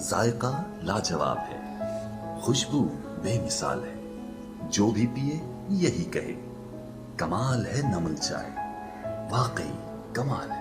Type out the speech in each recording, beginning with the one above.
जायका लाजवाब है, खुशबू बेमिसाल है, जो भी पिए यही कहे, कमाल है नमक चाय, वाकई कमाल है।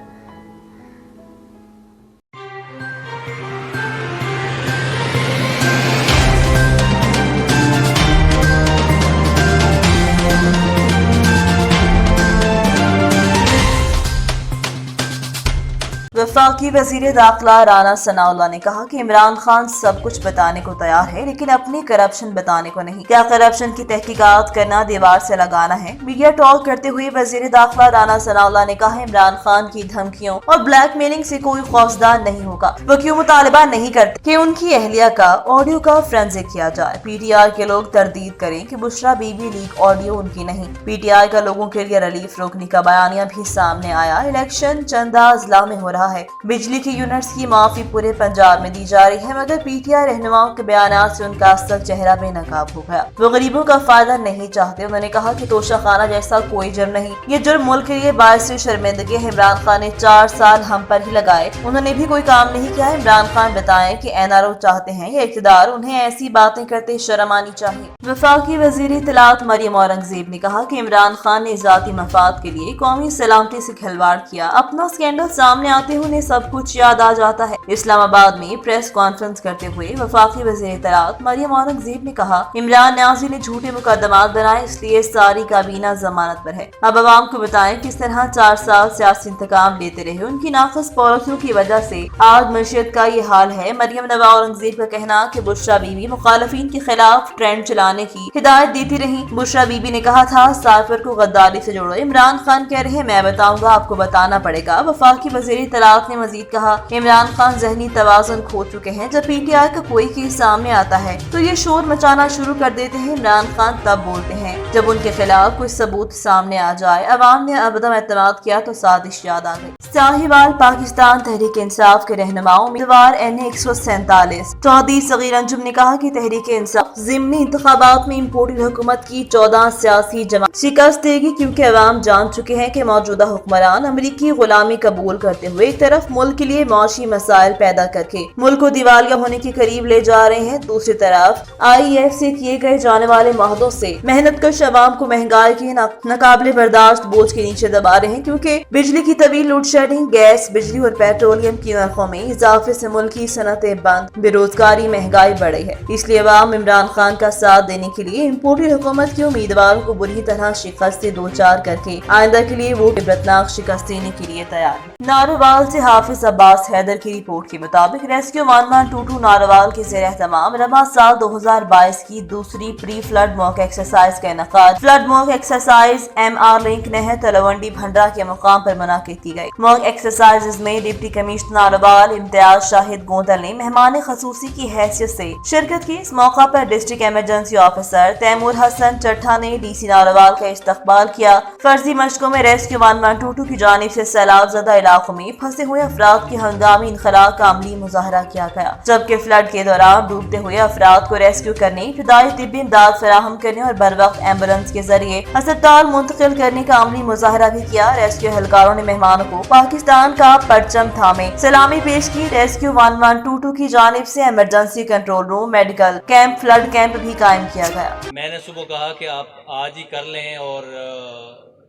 वफाकी वजीर दाखिला राना सनाउल्लाह ने कहा कि इमरान खान सब कुछ बताने को तैयार है लेकिन अपनी करप्शन बताने को नहीं। क्या करप्शन की तहकीकात करना दीवार से लगाना है? मीडिया टॉक करते हुए वजीर दाखिला राना सनाउल्लाह ने कहा इमरान खान की धमकियों और ब्लैकमेलिंग से कोई खौफजदा नहीं होगा। वो क्यों मुतालबा नहीं करते कि उनकी अहलिया का ऑडियो का फोरेंसिक किया जाए। PTI के लोग तरदीद करें कि बुशरा बीबी लीक ऑडियो उनकी नहीं। PTI का लोगों के लिए रिलीफ रोकने का बयानिया भी सामने आया। इलेक्शन चंदा अजला में हो रहा है, बिजली की यूनिट्स की माफी पूरे पंजाब में दी जा रही है, मगर PTI रहनुमाओं के बयानात से उनका असल चेहरा बेनकाब हो गया। वो गरीबों का फायदा नहीं चाहते। उन्होंने कहा कि तोशाखाना जैसा कोई जुर्म नहीं, ये जुर्म मुल्क के लिए बायस शर्मिंदगी है। इमरान खान ने 4 साल हम पर ही लगाए, उन्होंने भी कोई काम नहीं किया। इमरान खान बताएं कि NRO चाहते हैं या इक़्तिदार, उन्हें ऐसी बातें करते शर्म आनी चाहिए। वफाकी वज़ीर इत्तलात मरियम औरंगज़ेब ने कहा कि इमरान खान ने ज़ाती मफाद के लिए कौमी सलामती से खिलवाड़ किया। अपना स्कैंडल सामने आते हुए उन्हें सब कुछ याद आ जाता है। इस्लामाबाद में प्रेस कॉन्फ्रेंस करते हुए वफाकी वज़ीर इत्तलात मरियम औरंगज़ेब ने कहा इमरान न्याज़ी ने झूठे मुकदमात बनाए, इसलिए सारी काबीना जमानत पर है। अब अवाम को बताएं किस तरह 4 साल सियासी इंतकाम लेते रहे, उनकी नाक़िस पॉलिसियों की वजह से आज मशीयत का ये हाल है। मरियम नवा औरंगज़ेब का कहना कि बुशरा बीबी मुखालफिन के खिलाफ ट्रेंड चलाने की हिदायत देती रही। बुशरा बीबी ने कहा था साफिर को गद्दारी से जोड़ो। इमरान खान कह रहे मैं बताऊंगा, आपको बताना पड़ेगा। वफाकी वज़ीर इत्तलात ने मजीद कहा इमरान खान ज़हनी तवाज़ुन खो चुके हैं। जब PTI का कोई केस सामने आता है तो ये शोर मचाना शुरू कर देते हैं। इमरान खान तब बोलते हैं जब उनके खिलाफ कोई सबूत सामने आ जाए। अवाम ने अबदम एतमाद किया तो साजिश याद आ गई। साहिवाल पाकिस्तान तहरीक इंसाफ के रहनुमाओं उम्मीदवार NA 147 चौधरी सगीर अंजुम ने कहा कि तहरीक इंसाफ ज़िमनी इंतखाबात में इम्पोर्टेड हुकूमत की 14 सियासी जमात शिकस्त देगी, क्योंकि अवाम जान चुके हैं कि मौजूदा हुक्मरान अमरीकी गुलामी कबूल करते हुए एक तरफ मुल्क के लिए मौशी मसाइल पैदा करके मुल्क को दिवालिया होने के करीब ले जा रहे हैं, दूसरी तरफ IEF से किए गए जाने वाले महदों से मेहनत कश अवाम को महंगाई के नाकाबिले बर्दाश्त बोझ के नीचे दबा रहे हैं, क्योंकि बिजली की तवील लोड शेडिंग, गैस, बिजली और पेट्रोलियम की नरखों में इजाफे से मुल्क की सनतें बंद, बेरोजगारी, महंगाई बढ़ी है। इसलिए अवाम इमरान खान का साथ देने के लिए इम्पोर्टेड हुकूमत के उम्मीदवारों को बुरी तरह शिकस्त से दो चार करके आइंदा के लिए वोट इबरतनाक शिकस्त देने के लिए तैयार है। नारोवाल से हाफिज अब्बास हैदर की रिपोर्ट के मुताबिक रेस्क्यू 1122 नारोवाल के ज़ेर एहतमाम रमा साल 2022 की दूसरी प्री फ्लड मॉक एक्सरसाइज का इनकाद flood mock exercise MR link नहर तलवंडी भंडरा के मुकाम पर मुनाकिद की गई। मॉक एक्सरसाइज में डिप्टी कमिश्नर नारोवाल इम्तियाज शाहिद गोंदल ने मेहमान खसूसी की हैसियत से शिरकत की। इस मौका पर district emergency officer Taimur Hassan Chattha ने DC नारोवाल का इस्तकबाल किया। फर्जी मशकों में रेस्क्यू 1122 की जानिब से सैलाब ज़दा इलाकों में फंसे हुए अफराद के हंगामी इनखला का अमली मुजाहरा किया गया, जबकि फ्लड के दौरान डूबते हुए अफराद को रेस्क्यू करने, इब्तदाई तिब्बी इमदाद फराहम करने और बर वक्त एम्बुलेंस के जरिए अस्पताल मुंतकिल करने का अमली मुजाहरा भी किया। रेस्क्यू एहलकारों ने मेहमानों को पाकिस्तान का परचम थामे सलामी पेश की। रेस्क्यू 1122 की जानिब से emergency control room, medical camp, flood camp भी कायम किया गया। मैंने सुबह कहा कि आप आज ही कर लें और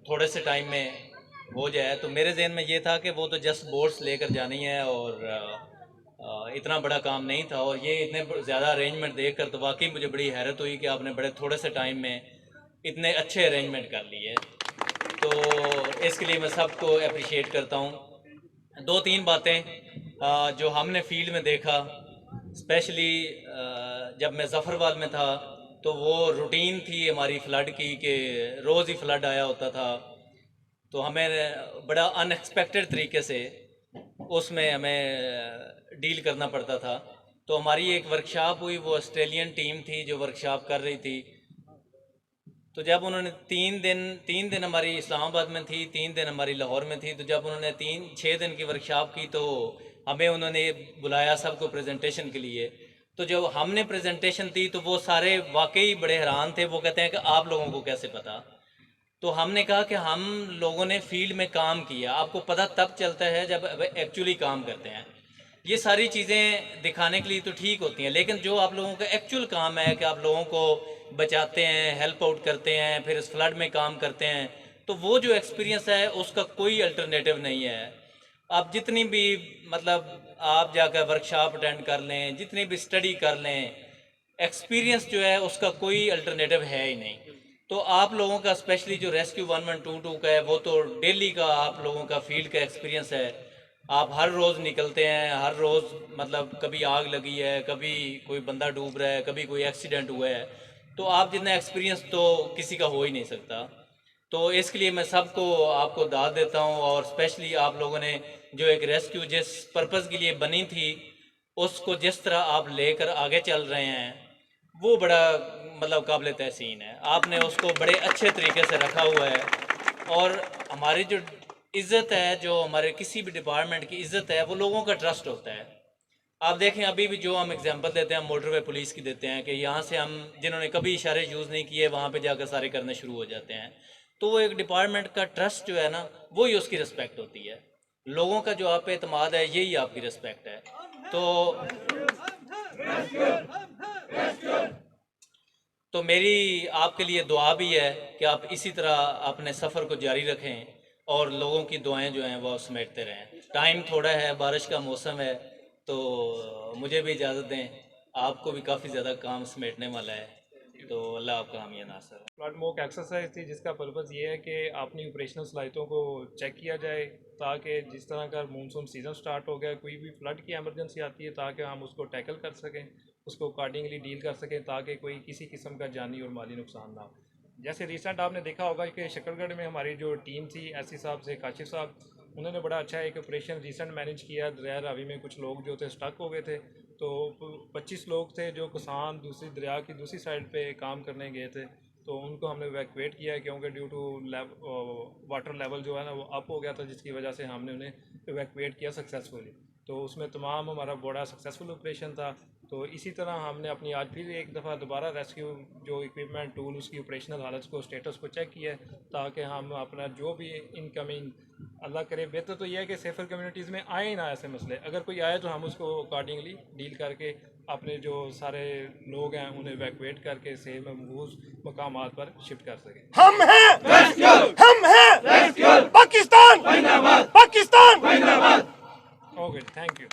थोड़े से टाइम में हो जाए, तो मेरे जहन में ये था कि वो तो जस्ट बोट्स लेकर जानी है और इतना बड़ा काम नहीं था। और ये इतने ज़्यादा अरेंजमेंट देख कर तो वाकई मुझे बड़ी हैरत हुई कि आपने बड़े थोड़े से टाइम में इतने अच्छे अरेंजमेंट कर लिए, तो इसके लिए मैं सबको अप्रिशिएट करता हूँ। 2-3 बातें जो हमने फील्ड में देखा, स्पेशली जब मैं ज़फ़रवाल में था तो वो रूटीन थी हमारी फ़्लड की कि रोज़ ही फ़्लड आया होता था, तो हमें बड़ा अनएक्सपेक्टेड तरीके से उसमें हमें डील करना पड़ता था। तो हमारी एक वर्कशॉप हुई, वो ऑस्ट्रेलियन टीम थी जो वर्कशॉप कर रही थी। तो जब उन्होंने 3 दिन हमारी इस्लामाबाद में थी, 3 दिन हमारी लाहौर में थी, तो जब उन्होंने 6 दिन की वर्कशॉप की तो हमें उन्होंने बुलाया सबको प्रेजेंटेशन के लिए। तो जब हमने प्रेजेंटेशन दी तो वो सारे वाकई बड़े हैरान थे। वो कहते हैं कि आप लोगों को कैसे पता? तो हमने कहा कि हम लोगों ने फील्ड में काम किया। आपको पता तब चलता है जब एक्चुअली काम करते हैं। یہ ساری چیزیں دکھانے کے لیے تو ٹھیک ہوتی ہیں، لیکن جو آپ لوگوں کا ایکچول کام ہے کہ آپ لوگوں کو بچاتے ہیں، ہیلپ آؤٹ کرتے ہیں، پھر اس فلڈ میں کام کرتے ہیں، تو وہ جو ایکسپیرینس ہے اس کا کوئی الٹرنیٹیو نہیں ہے۔ آپ جتنی بھی مطلب آپ جا کر ورکشاپ اٹینڈ کر لیں، جتنی بھی اسٹڈی کر لیں، ایکسپیرینس جو ہے اس کا کوئی الٹرنیٹیو ہے ہی نہیں۔ تو آپ لوگوں کا اسپیشلی جو ریسکیو 1122 کا ہے وہ تو ڈیلی کا آپ لوگوں کا فیلڈ کا ایکسپیرینس ہے۔ آپ ہر روز نکلتے ہیں، ہر روز مطلب کبھی آگ لگی ہے، کبھی کوئی بندہ ڈوب رہا ہے، کبھی کوئی ایکسیڈنٹ ہوا ہے، تو آپ جتنا ایکسپیرینس تو کسی کا ہو ہی نہیں سکتا۔ تو اس کے لیے میں سب کو آپ کو داد دیتا ہوں، اور اسپیشلی آپ لوگوں نے جو ایک ریسکیو جس پرپز کے لیے بنی تھی اس کو جس طرح آپ لے کر آگے چل رہے ہیں وہ بڑا مطلب قابل تحسین ہے۔ آپ نے اس کو بڑے اچھے طریقے سے رکھا ہوا ہے، اور ہماری جو عزت ہے، جو ہمارے کسی بھی ڈپارٹمنٹ کی عزت ہے، وہ لوگوں کا ٹرسٹ ہوتا ہے۔ آپ دیکھیں ابھی بھی جو ہم اگزامپل دیتے ہیں موٹر وے پولیس کی دیتے ہیں کہ یہاں سے ہم جنہوں نے کبھی اشارے یوز نہیں کیے وہاں پہ جا کر سارے کرنے شروع ہو جاتے ہیں، تو وہ ایک ڈپارٹمنٹ کا ٹرسٹ جو ہے نا وہی اس کی رسپیکٹ ہوتی ہے۔ لوگوں کا جو آپ پہ اعتماد ہے یہی آپ کی رسپیکٹ ہے۔ تو میری آپ کے لیے دعا بھی ہے کہ آپ اسی طرح اپنے سفر کو جاری رکھیں اور لوگوں کی دعائیں جو ہیں وہ سمیٹتے رہیں۔ ٹائم تھوڑا ہے، بارش کا موسم ہے، تو مجھے بھی اجازت دیں، آپ کو بھی کافی زیادہ کام سمیٹنے والا ہے، تو اللہ آپ کا حامی ناصر۔ فلڈ موک ایکسرسائز تھی جس کا پرپز یہ ہے کہ اپنی آپریشنل صلاحیتوں کو چیک کیا جائے، تاکہ جس طرح کا مونسون سیزن سٹارٹ ہو گیا، کوئی بھی فلڈ کی ایمرجنسی آتی ہے تاکہ ہم اس کو ٹیکل کر سکیں، اس کو اکارڈنگلی ڈیل کر سکیں، تاکہ کوئی کسی قسم کا جانی اور مالی نقصان نہ ہو۔ جیسے ریسنٹ آپ نے دیکھا ہوگا کہ شکر گڑھ میں ہماری جو ٹیم تھی ایس سی صاحب سے کاشف صاحب، انہوں نے بڑا اچھا ایک آپریشن ریسنٹ مینیج کیا۔ دریا راوی میں کچھ لوگ جو تھے اسٹک ہو گئے تھے، تو 25 لوگ تھے جو کسان دوسری دریا کی دوسری سائڈ پہ کام کرنے گئے تھے، تو ان کو ہم نے ایویکویٹ کیا کیونکہ ڈیو ٹو واٹر لیول جو ہے نا وہ اپ ہو گیا تھا، جس کی وجہ سے ہم نے انہیں ایویکویٹ کیا سکسیزفلی۔ تو اس میں تمام ہمارا بڑا سکسیزفل آپریشن تھا۔ تو اسی طرح ہم نے اپنی آج پھر ایک دفعہ دوبارہ ریسکیو جو اکوپمنٹ ٹول اس کی آپریشنل حالت کو اسٹیٹس کو چیک کیا ہے، تاکہ ہم اپنا جو بھی انکمنگ، اللہ کرے بہتر تو یہ ہے کہ سیفر کمیونٹیز میں آئیں ہی نہ ایسے مسئلے، اگر کوئی آئے تو ہم اس کو اکارڈنگلی ڈیل کر کے اپنے جو سارے لوگ ہیں انہیں ایویکویٹ کر کے صحیح محفوظ مقامات پر شفٹ کر سکیں۔ ہم ہیں Pakistan. Okay, thank you.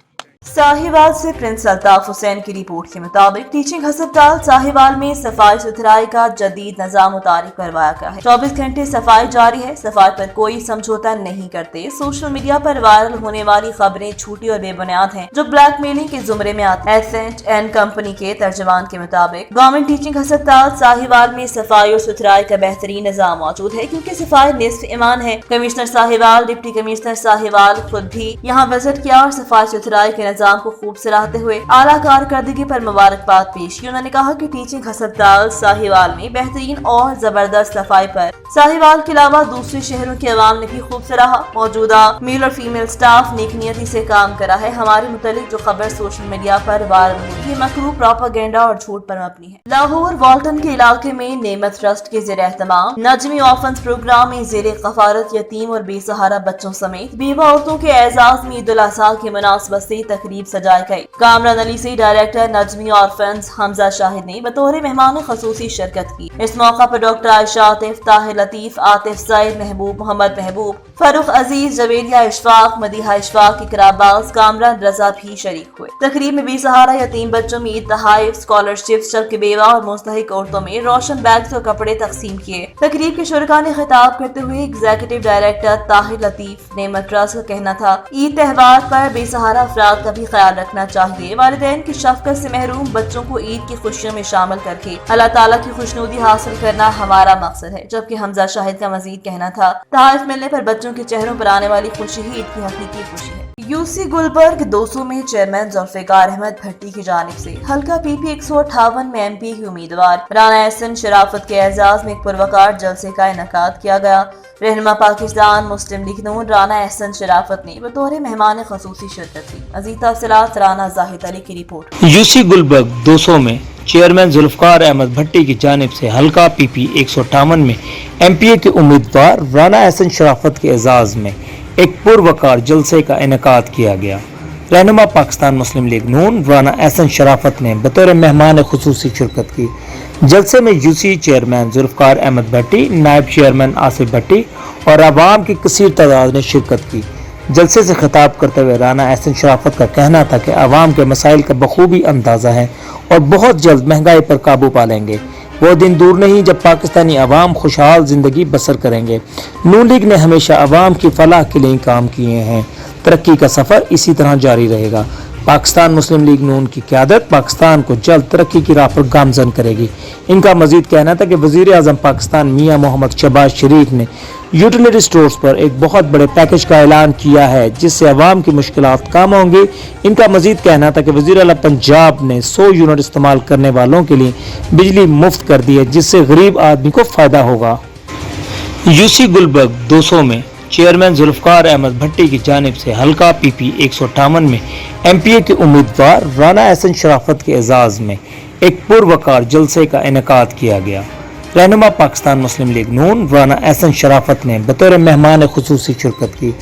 Sahiwal से प्रिंस अल्ताफ हुसैन की रिपोर्ट के मुताबिक टीचिंग हस्पताल साहिवाल में सफाई सुथराई का जदीद निजाम मुतारिफ करवाया गया है। 24 घंटे सफाई जारी है, सफाई पर कोई समझौता नहीं करते। सोशल मीडिया पर वायरल होने वाली खबरें झूठी और बेबुनियाद हैं जो ब्लैकमेलिंग के जुमरे में आती हैं। एसेंट एंड कंपनी के तर्जमान के मुताबिक गवर्नमेंट टीचिंग हस्पताल साहिवाल में सफाई और सुथराई का बेहतरीन निजाम मौजूद है, क्योंकि सफाई निस्फ ईमान है। Commissioner Sahiwal, deputy commissioner Sahiwal खुद भी यहाँ विजिट किया और सफाई सुथराई के निजाम को खूब सराहते हुए आला कारकर्दगी पर मुबारकबाद पेश की। उन्होंने कहा कि टीचिंग हस्पताल साहिवाल में बेहतरीन और जबरदस्त सफाई पर साहिवाल के अलावा दूसरे शहरों के अवाम ने भी खूब सराहा। मौजूदा मेल और फीमेल स्टाफ नेकनियती से काम करा है। हमारे मुतालिक जो खबर सोशल मीडिया पर वायरल हुई, ये मकरूह प्रोपेगेंडा और झूठ पर मबनी है। लाहौर वाल्टन के इलाके में नेमत ट्रस्ट के ज़ेर एहतमाम नजमी ऑर्फन्स प्रोग्राम में ज़ेर कफारत यतीम और बेसहारा बच्चों समेत बेवा औरतों के एजाज में ईद उल अज़हा की मुनासबत से तकरीब सजाई गई। कामरान अली से डायरेक्टर नजमी ऑर्फन्स हमजा शाहिद ने बतौर मेहमान खसूसी शिरकत की। इस मौका पर डॉक्टर आयशा आतिफ, ताहिर लतीफ, आतिफ सईद, महबूब मोहम्मद महबूब, फरुख अजीज, जवेरिया इशफाक, मदीहा इशफाक, इकराबाज, कामरान रजा भी शरीक हुए। तकरीब में बेसहारा यतीम बच्चों में ईद तहाइफ, स्कॉलरशिप्स, जबकि बेवा और मुस्तहिक औरतों में रोशन बैग्स और कपड़े तकसीम किए। तकरीब के शुरका ने खिताब करते हुए एग्जीक्यूटिव डायरेक्टर ताहिर लतीफ नेमत ट्रस्ट का कहना था, ईद त्योहार पर बेसहारा अफराद का भी ख्याल रखना चाहिए। वालिदैन की शफकत से महरूम बच्चों को ईद की खुशियों में शामिल करके अल्लाह ताला की खुशनुदी हासिल करना हमारा मकसद है। जबकि हमजा शाहिद का मजीद कहना था, तहाइफ मिलने पर बच्चों के चेहरों पर आने वाली खुशी ही ईद की हकीकी खुशी है। यूसी गुलबर्ग 200 में चेयरमैन जुल्फिकार अहमद भट्टी की जानिब से हल्का पीपी 158 में एमपी की उम्मीदवार राना एहसन शराफत के एजाज में एक पुरवकार जलसे का इनेकाद किया गया। रहनुमा पाकिस्तान मुस्लिम लीग नून राना एहसन शराफत ने बतौर मेहमान खसूसी शिरकत की। अजीज तफसीलात राना जाहिद अली की रिपोर्ट। यूसी गुलबर्ग 200 में चेयरमैन जुल्फिकार अहमद भट्टी की जानिब से हल्का पीपी 158 में एमपीए के उम्मीदवार राना एहसन शराफत के एजाज में एक पुरवकार जलसे का इनेकाद किया गया। रहनुमा पाकिस्तान मुस्लिम लीग नून राना एहसन शराफत ने बतौर मेहमान खुसूसी शिरकत की। जलसे में यूसी चेयरमैन जुल्फकार अहमद भट्टी, नायब चेयरमैन आसिफ भट्टी और आवाम की कसीर तादाद ने शिरकत की। जलसे से खिताब करते हुए राना एहसन शराफत का कहना था कि आवाम के मसाइल का बखूबी अंदाज़ा है और बहुत जल्द महंगाई पर काबू पा लेंगे। वो दिन दूर नहीं जब पाकिस्तानी अवाम खुशहाल ज़िंदगी बसर करेंगे। नून लीग ने हमेशा अवाम की फलाह के लिए काम किए हैं। तरक्की का सफ़र इसी तरह जारी रहेगा। पाकिस्तान मुस्लिम लीग नून की क़यादत पाकिस्तान को जल्द तरक्की की राह पर गामज़न करेगी। इनका मज़ीद कहना था कि वज़ीर आज़म पाकिस्तान मियाँ मोहम्मद शहबाज शरीफ ने यूटिलिटी स्टोर्स पर एक बहुत बड़े पैकेज का ऐलान किया है जिससे अवाम की मुश्किलात कम होंगी। इनका मज़ीद कहना था कि वज़ीर आला पंजाब ने 100 यूनिट इस्तेमाल करने वालों के लिए बिजली मुफ्त कर दी है जिससे गरीब आदमी को फ़ायदा होगा। यूसी गुलबर्ग 200 में चेयरमैन जुल्फकार अहमद भट्टी की जानिब से हल्का PP 158 में MPA के उम्मीदवार राना एहसन शराफत के एजाज़ में एक पुरवकार जलसे का इनेकाद किया गया। रहनुमा पाकिस्तान मुस्लिम लीग नून राना एहसन शराफत ने बतौर मेहमान खुसूसी शिरकत की।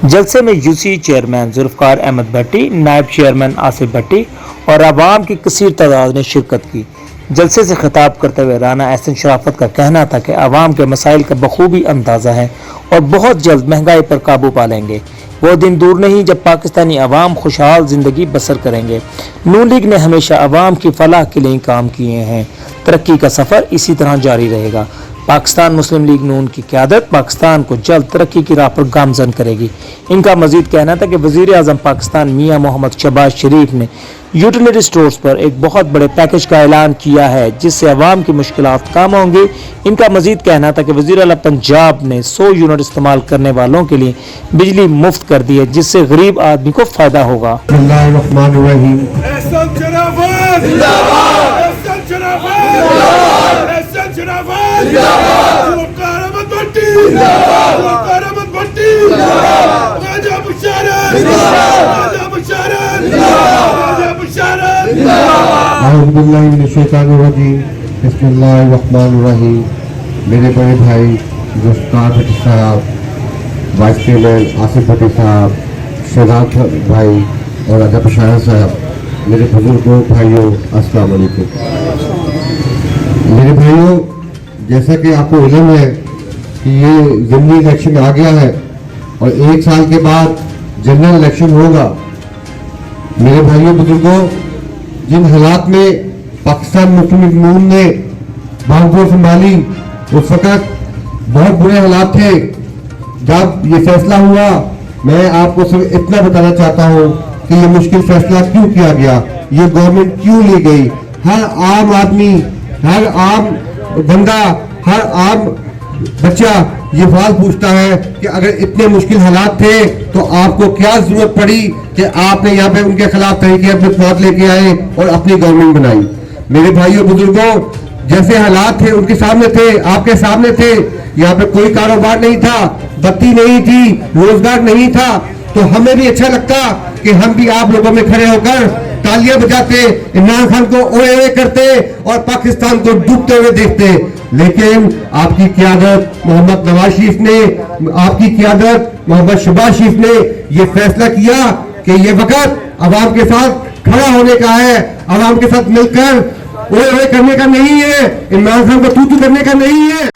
जलसे में यूसी चेयरमैन जुल्फकार अहमद भट्टी, नायब चेयरमैन आसिफ भट्टी और आवाम की कसीर तादाद ने शिरकत की। जलसे से खिताब करते हुए राना एहसन शराफत का कहना था कि आवाम के मसाइल का बखूबी अंदाज़ा है और बहुत जल्द महंगाई पर काबू पा लेंगे। वो दिन दूर नहीं जब पाकिस्तानी अवाम खुशहाल ज़िंदगी बसर करेंगे। नून लीग ने हमेशा अवाम की फलाह के लिए काम किए हैं। तरक्की का सफ़र इसी तरह जारी रहेगा। पाकिस्तान मुस्लिम लीग नून की क़यादत पाकिस्तान को जल्द तरक्की की राह पर गामज़न करेगी। इनका मज़ीद कहना था कि वज़ीर आज़म पाकिस्तान मियाँ मोहम्मद शहबाज शरीफ ने यूटिलिटी स्टोर्स पर एक बहुत बड़े पैकेज का ऐलान किया है जिससे अवाम की मुश्किलात कम होंगी। इनका मज़ीद कहना था कि वज़ीर आला पंजाब ने 100 यूनिट इस्तेमाल करने वालों के लिए बिजली मुफ्त कर दी है जिससे गरीब आदमी को फ़ायदा होगा। मेरे बड़े भाई जुल्फकार भट्टी साहब, वाइस चेयरमैन आसिफ भट्टी साहब, शहजाद भाई और राजा बशारत साहब, मेरे बुजुर्गों भाइयों अस्सलाम वालेकुम। मेरे भाइयों, जैसा कि आपको इल्म है कि ये ज़िमनी इलेक्शन आ गया है और 1 साल के बाद जनरल इलेक्शन होगा। मेरे भाइयों बुजुर्गों, जिन हालात में पाकिस्तान मुस्लिम लीग नून ने बागडोर संभाली उस वक़्त बहुत बुरे हालात थे। जब ये फैसला हुआ, मैं आपको सिर्फ इतना बताना चाहता हूँ कि ये मुश्किल फैसला क्यों किया गया, ये गवर्नमेंट क्यों ली गई। हर आम आदमी, हर आम बंदा, हर आम बच्चा ये सवाल पूछता है कि अगर इतने मुश्किल हालात थे तो आपको क्या जरूरत पड़ी कि आपने यहाँ पे उनके खिलाफ तहरीक अपने फौज लेके आए और अपनी गवर्नमेंट बनाई। मेरे भाइयों बुजुर्गों, जैसे हालात थे उनके सामने थे, आपके सामने थे। यहाँ पे कोई कारोबार नहीं था, बत्ती नहीं थी, रोजगार नहीं था, तो हमें भी अच्छा लगता कि हम भी आप लोगों में खड़े होकर तालियां बजाते, इमरान खान को ओए ओए करते और पाकिस्तान को डूबते हुए देखते। लेकिन आपकी क़यादत मोहम्मद नवाज शरीफ ने, आपकी क़यादत मोहम्मद शहबाज शरीफ ने ये फैसला किया कि ये वक्त अवाम के साथ खड़ा होने का है, अवाम के साथ मिलकर ओए ओए करने का नहीं है, इमरान खान को तू करने का नहीं है।